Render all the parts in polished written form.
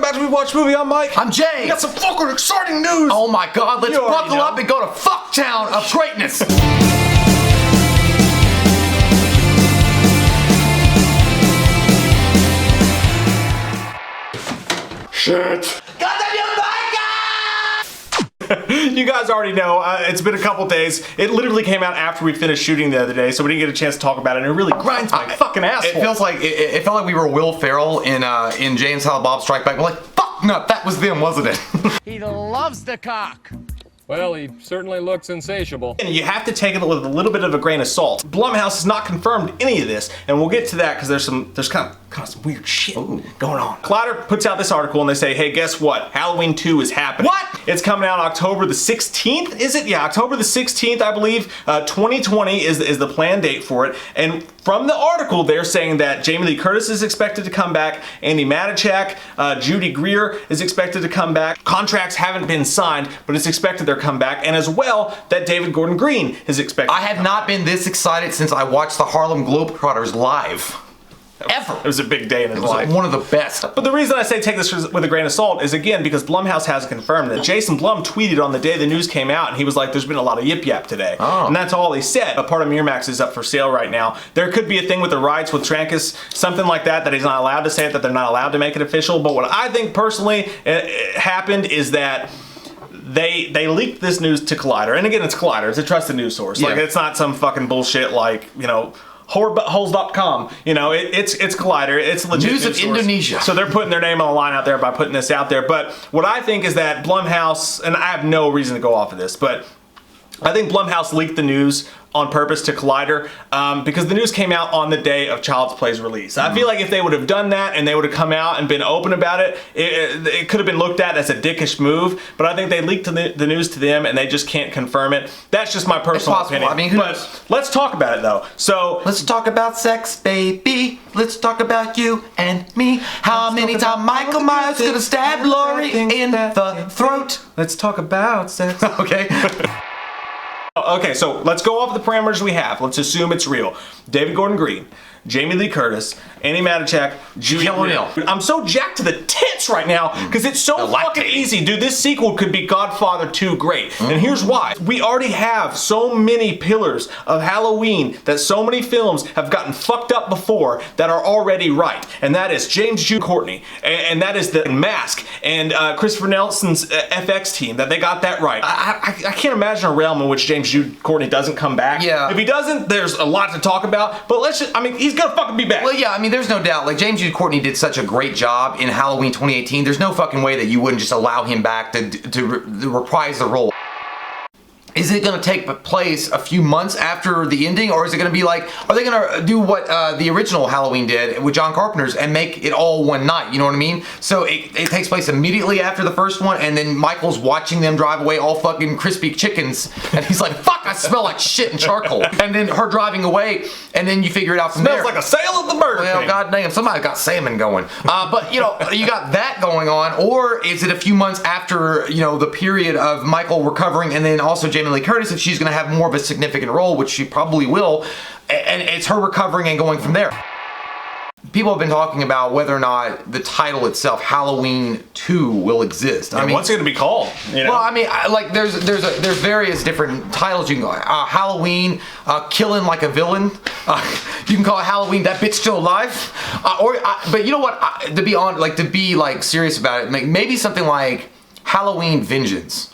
back to We Watch Movie. I'm Mike. I'm Jay. We got some fucking exciting news. Oh my god, let's buckle up and go to Fucktown of greatness. Shit. Goddamn you, You guys already know, it's been a couple days. It literally came out after we finished shooting the other day, so we didn't get a chance to talk about it, and it really grinds my fucking asshole. It feels like, it felt like we were Will Ferrell in Jay and Silent Bob Strike Back. We're like, fuck no, that was them, wasn't it? He loves the cock. Well, he certainly looks insatiable. And you have to take it with a little bit of a grain of salt. Blumhouse has not confirmed any of this, and we'll get to that because there's kind of some weird shit going on. Collider puts out this article and they say, hey, guess what? Halloween 2 is happening. What? It's coming out October the 16th, is it? Yeah, October the 16th, I believe. 2020 is the planned date for it. And from the article, they're saying that Jamie Lee Curtis is expected to come back, Andy Matichak, Judy Greer is expected to come back. Contracts haven't been signed, but it's expected they're come back, and as well that David Gordon Green is expected. I have not been this excited since I watched the Harlem Globetrotters live. Ever. It was a big day in his life. One of the best. But the reason I say take this with a grain of salt is, again, because Blumhouse hasn't confirmed that. Jason Blum tweeted on the day the news came out, and he was like, there's been a lot of yip-yap today. Oh. And that's all he said. A part of Miramax is up for sale right now. There could be a thing with the rights with Trancas, something like that he's not allowed to say it, that they're not allowed to make it official. But what I think personally happened is that they leaked this news to Collider. And again, it's Collider. It's a trusted news source. Yeah. Like, it's not some fucking bullshit like, you know, holes.com. You know, it's Collider. It's legit News of source. Indonesia. So they're putting their name on the line out there by putting this out there. But what I think is that Blumhouse, and I have no reason to go off of this, but I think Blumhouse leaked the news on purpose to Collider because the news came out on the day of Child's Play's release. I feel like if they would have done that and they would have come out and been open about it, it could have been looked at as a dickish move, but I think they leaked the news to them and they just can't confirm it. That's just my personal opinion. I mean, but let's talk about it though. So let's talk about sex, baby. Let's talk about you and me. How many times Michael Myers could have stabbed Laurie in the throat? Let's talk about sex. Okay. Okay, so let's go off the parameters we have. Let's assume it's real. David Gordon Green, Jamie Lee Curtis, Andy Matichak, Judy Greer. I'm so jacked to the tits right now because it's so fucking easy. Dude, this sequel could be Godfather 2 great. And here's why. We already have so many pillars of Halloween that so many films have gotten fucked up before that are already right. And that is James Jude Courtney. And that is The Mask. And Christopher Nelson's FX team, that they got that right. I can't imagine a realm in which James Jude Courtney doesn't come back. Yeah. If he doesn't, there's a lot to talk about. But let's just, I mean, he's gonna fucking be back. Well, yeah, I mean, there's no doubt. Like, James Jude Courtney did such a great job in Halloween 2018. There's no fucking way that you wouldn't just allow him back to reprise the role. Is it going to take place a few months after the ending, or is it going to be like, are they going to do what the original Halloween did with John Carpenter's and make it all one night, you know what I mean? So it takes place immediately after the first one, and then Michael's watching them drive away all fucking crispy chickens, and he's like, fuck, I smell like shit and charcoal. And then her driving away, and then you figure it out from there. Smells like a sale at the Burger King. Well, goddamn, somebody got salmon going. But, you know, you got that going on, or is it a few months after, you know, the period of Michael recovering, and then also Jamie Lee Curtis, if she's going to have more of a significant role, which she probably will, and it's her recovering and going from there. People have been talking about whether or not the title itself, Halloween 2, will exist. I mean, what's it going to be called? You know? Well, I mean, like there's various different titles you can go. Halloween, killing like a villain. You can call it Halloween, that bitch still alive. But you know what? To be serious about it, maybe something like Halloween Vengeance.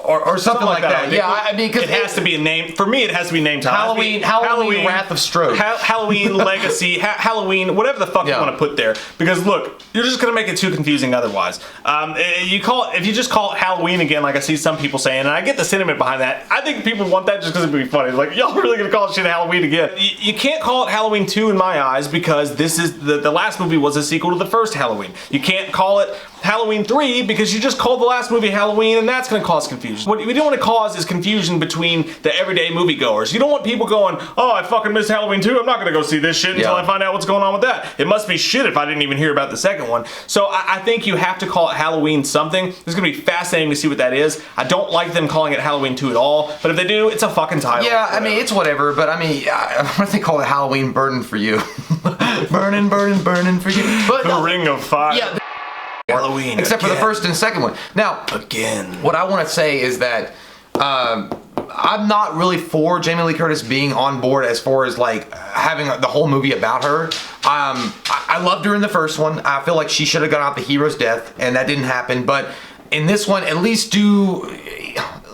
Or something like that. Yeah, I mean, because it has to be a name. For me, it has to be named Halloween Wrath of Strode. Halloween Legacy, Halloween, whatever the fuck you want to put there. Because look, you're just gonna make it too confusing otherwise. If you just call it Halloween again, like I see some people saying, and I get the sentiment behind that. I think people want that just because it'd be funny. Like, y'all really gonna call it shit Halloween again? You can't call it Halloween 2 in my eyes because this is the last movie was a sequel to the first Halloween. You can't call it Halloween 3 because you just called the last movie Halloween, and that's gonna cause confusion. What we don't want to cause is confusion between the everyday moviegoers. You don't want people going, oh, I fucking missed Halloween 2, I'm not gonna go see this shit until I find out what's going on with that. It must be shit if I didn't even hear about the second one. So I think you have to call it Halloween something. It's gonna be fascinating to see what that is. I don't like them calling it Halloween 2 at all, but if they do, it's a fucking title. Yeah, I mean, it's whatever, but I mean, what do they call it? Halloween Burning for You. burning for you. But the Ring of Fire. Yeah. Halloween except for the again. first and second one. Now, Again. what I want to say is that I'm not really for Jamie Lee Curtis being on board as far as like having the whole movie about her. I loved her in the first one. I feel like she should have gone out the hero's death, and that didn't happen. But in this one, at least do,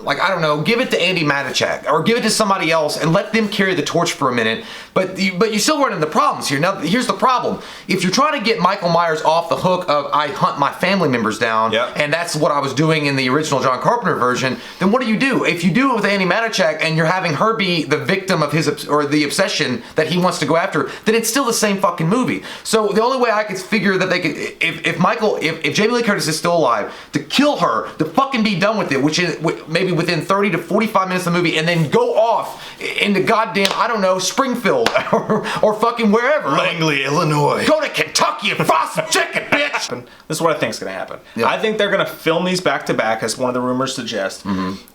like, I don't know, give it to Andy Matichak or give it to somebody else and let them carry the torch for a minute. But you still run into problems here. Now, here's the problem. If you're trying to get Michael Myers off the hook of I hunt my family members down, and that's what I was doing in the original John Carpenter version, then what do? If you do it with Andy Matichak and you're having her be the victim of his, or the obsession that he wants to go after, then it's still the same fucking movie. So the only way I could figure that they could, if Jamie Lee Curtis is still alive, to kill her, to fucking be done with it, which is maybe within 30 to 45 minutes of the movie, and then go off into goddamn, I don't know, Springfield or fucking wherever. Langley, Illinois. Go to Kentucky and fry some chicken, bitch! This is what I think is going to happen. Yeah. I think they're going to film these back to back, as one of the rumors suggests.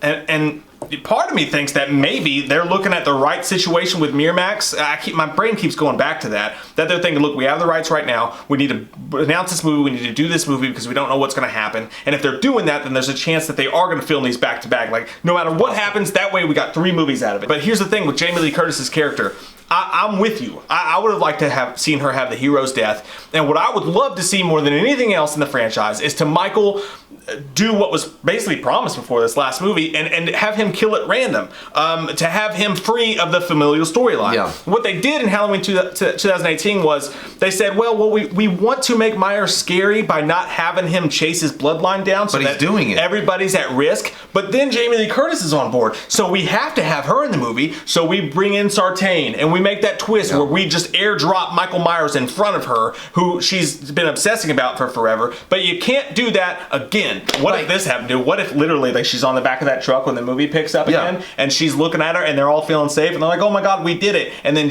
And part of me thinks that maybe they're looking at the right situation with Miramax. My brain keeps going back to that they're thinking, look, we have the rights right now. We need to announce this movie. We need to do this movie because we don't know what's going to happen. And if they're doing that, then there's a chance that they are going to film these back to back. Like, no matter what happens, that way we got 3 movies out of it. But here's the thing with Jamie Lee Curtis's character. I'm with you. I would have liked to have seen her have the hero's death. And what I would love to see more than anything else in the franchise is to Michael do what was basically promised before this last movie and have him kill at random. To have him free of the familial storyline. Yeah. What they did in Halloween 2018 was they said, well, we want to make Myers scary by not having him chase his bloodline down so that doing it. Everybody's at risk. But then Jamie Lee Curtis is on board. So we have to have her in the movie. So we bring in Sartain and we make that twist where we just airdrop Michael Myers in front of her, who she's been obsessing about for forever. But you can't do that again. What if this happened to? What if literally like she's on the back of that truck when the movie picks up again, and she's looking at her, and they're all feeling safe, and they're like, "Oh my God, we did it!" And then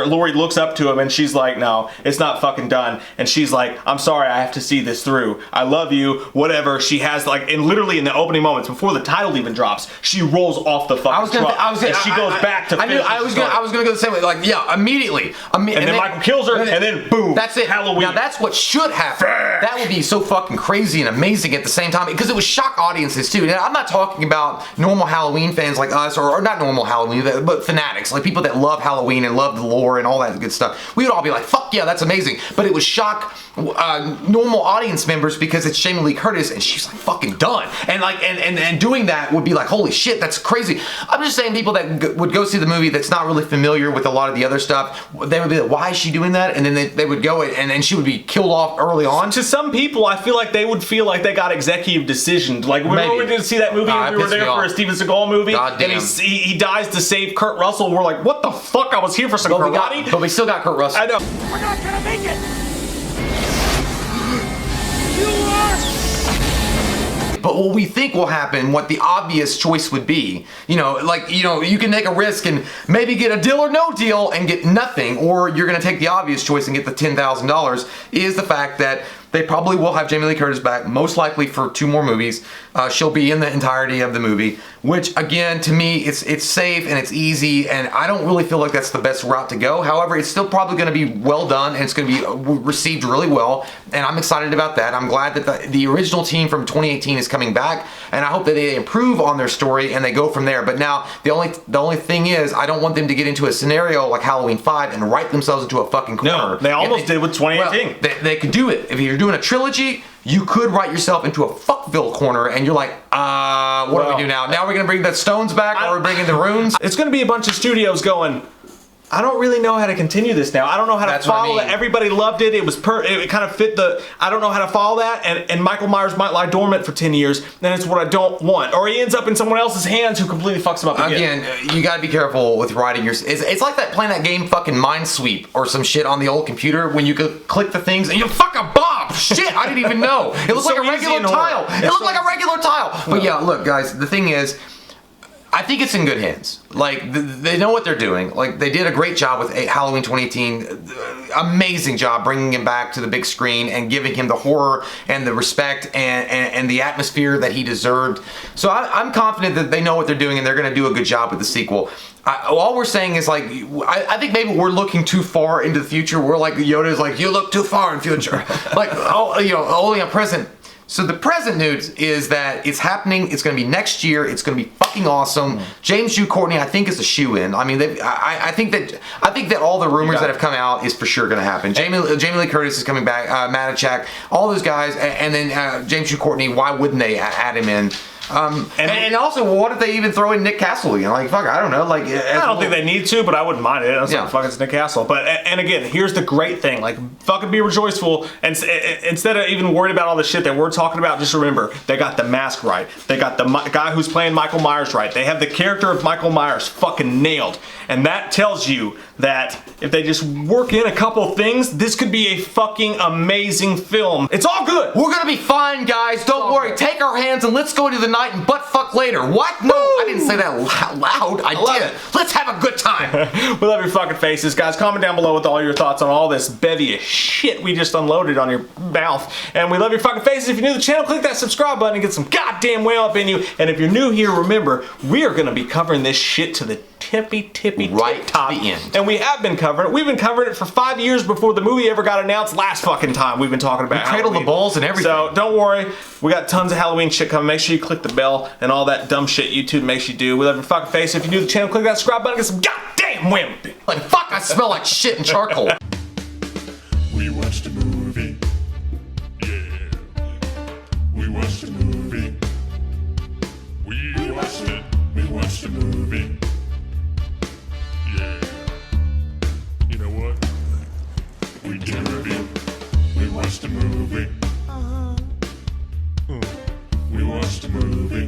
Laurie looks up to him, and she's like, "No, it's not fucking done." And she's like, "I'm sorry, I have to see this through. I love you, whatever." She has like, and literally in the opening moments before the title even drops, she rolls off the fucking truck, and she goes back to. I was gonna go the same way. Like, immediately. And then Michael kills her, and then boom. That's it. Halloween. Now that's what should happen. That would be so fucking crazy and amazing at the same time, because it would shock audiences too. And I'm not talking about normal Halloween fans like us, or not normal Halloween, but fanatics, like people that love Halloween and love the lore and all that good stuff. We would all be like, fuck yeah, that's amazing. But it would shock normal audience members because it's Jamie Lee Curtis and she's like fucking done. And like, and doing that would be like, holy shit, that's crazy. I'm just saying, people that would go see the movie that's not really familiar with a lot of the other stuff, they would be like, why is she doing that? And then they would go and then she would be killed off early on. To some people, I feel like they would feel like they got executive decisioned. Like when we did see that movie, we were there for a Steven Seagal movie, and he dies to save Kurt Russell. We're like, what the fuck? I was here for some karate. But we still got Kurt Russell. I know. We're not gonna make it! But what we think will happen, what the obvious choice would be, you can take a risk and maybe get a deal or no deal and get nothing, or you're going to take the obvious choice and get the $10,000, is the fact that they probably will have Jamie Lee Curtis back, most likely for 2 more movies. She'll be in the entirety of the movie, which again, to me, it's safe and it's easy, and I don't really feel like that's the best route to go. However, it's still probably going to be well done, and it's going to be received really well, and I'm excited about that. I'm glad that the original team from 2018 is coming back, and I hope that they improve on their story and they go from there. But now, the only thing is, I don't want them to get into a scenario like Halloween 5 and write themselves into a fucking corner. No, they almost did with 2018. Well, they could do it. If you're doing a trilogy, you could write yourself into a fuckville corner, and you're like, what do we do now? Now we're gonna bring the stones back, or we're bringing the runes? It's gonna be a bunch of studios going, I don't really know how to continue this now. I don't know how to follow that. Everybody loved it. It was it kind of fit the, I don't know how to follow that. And Michael Myers might lie dormant for 10 years, and it's what I don't want. Or he ends up in someone else's hands who completely fucks him up again. Again, you gotta be careful with writing your, it's like that playing that game fucking Minesweep or some shit on the old computer when you could click the things and you fuck a bomb. Shit, I didn't even know. It looked like a regular tile. It looked like a regular tile. But yeah, look guys, the thing is, I think it's in good hands. Like, they know what they're doing. Like, they did a great job with Halloween 2018. Amazing job bringing him back to the big screen and giving him the horror and the respect and the atmosphere that he deserved. So I'm confident that they know what they're doing and they're going to do a good job with the sequel. All we're saying is, like, I think maybe we're looking too far into the future. We're like, Yoda's like, you look too far in future. Like, oh, you know, only a present. So the present news is that it's happening. It's going to be next year. It's going to be fucking awesome. James Jude Courtney, I think, is a shoe-in. I mean, I think that all the rumors that have come out is for sure going to happen. Jamie Lee Curtis is coming back. Matichak, all those guys, and then James Jude Courtney. Why wouldn't they add him in? And also, what if they even throw in Nick Castle? You know, like, fuck, I don't know. Like, I don't think they need to, but I wouldn't mind it. That's fucking it's Nick Castle. But and again, here's the great thing: like, fucking be rejoiceful, and instead of even worried about all the shit that we're talking about, just remember they got the mask right. They got the guy who's playing Michael Myers right. They have the character of Michael Myers fucking nailed, and that tells you that if they just work in a couple things, this could be a fucking amazing film. It's all good. We're gonna be fine, guys. Don't worry. Take our hands and let's go into the night and butt fuck later. What? No, I didn't say that loud. I did. Let's have a good time. We love your fucking faces, guys. Comment down below with all your thoughts on all this bevy of shit we just unloaded on your mouth. And we love your fucking faces. If you're new to the channel, click that subscribe button and get some goddamn whale up in you. And if you're new here, remember, we are gonna be covering this shit to the tippy right top to the end. And we have been covering it. We've been covering it for 5 years before the movie ever got announced. Last fucking time we've been talking about Cradle the balls and everything. So don't worry, we got tons of Halloween shit coming. Make sure you click the bell and all that dumb shit YouTube makes you do. We love your fucking face. If you're new to the channel, click that subscribe button and get some goddamn women. Like, fuck, I smell like shit and charcoal. We watched a movie. Yeah. We watched a movie. We watched it. We watched a movie. Yeah. You know what? We did a review. We watched a movie. We watched a movie.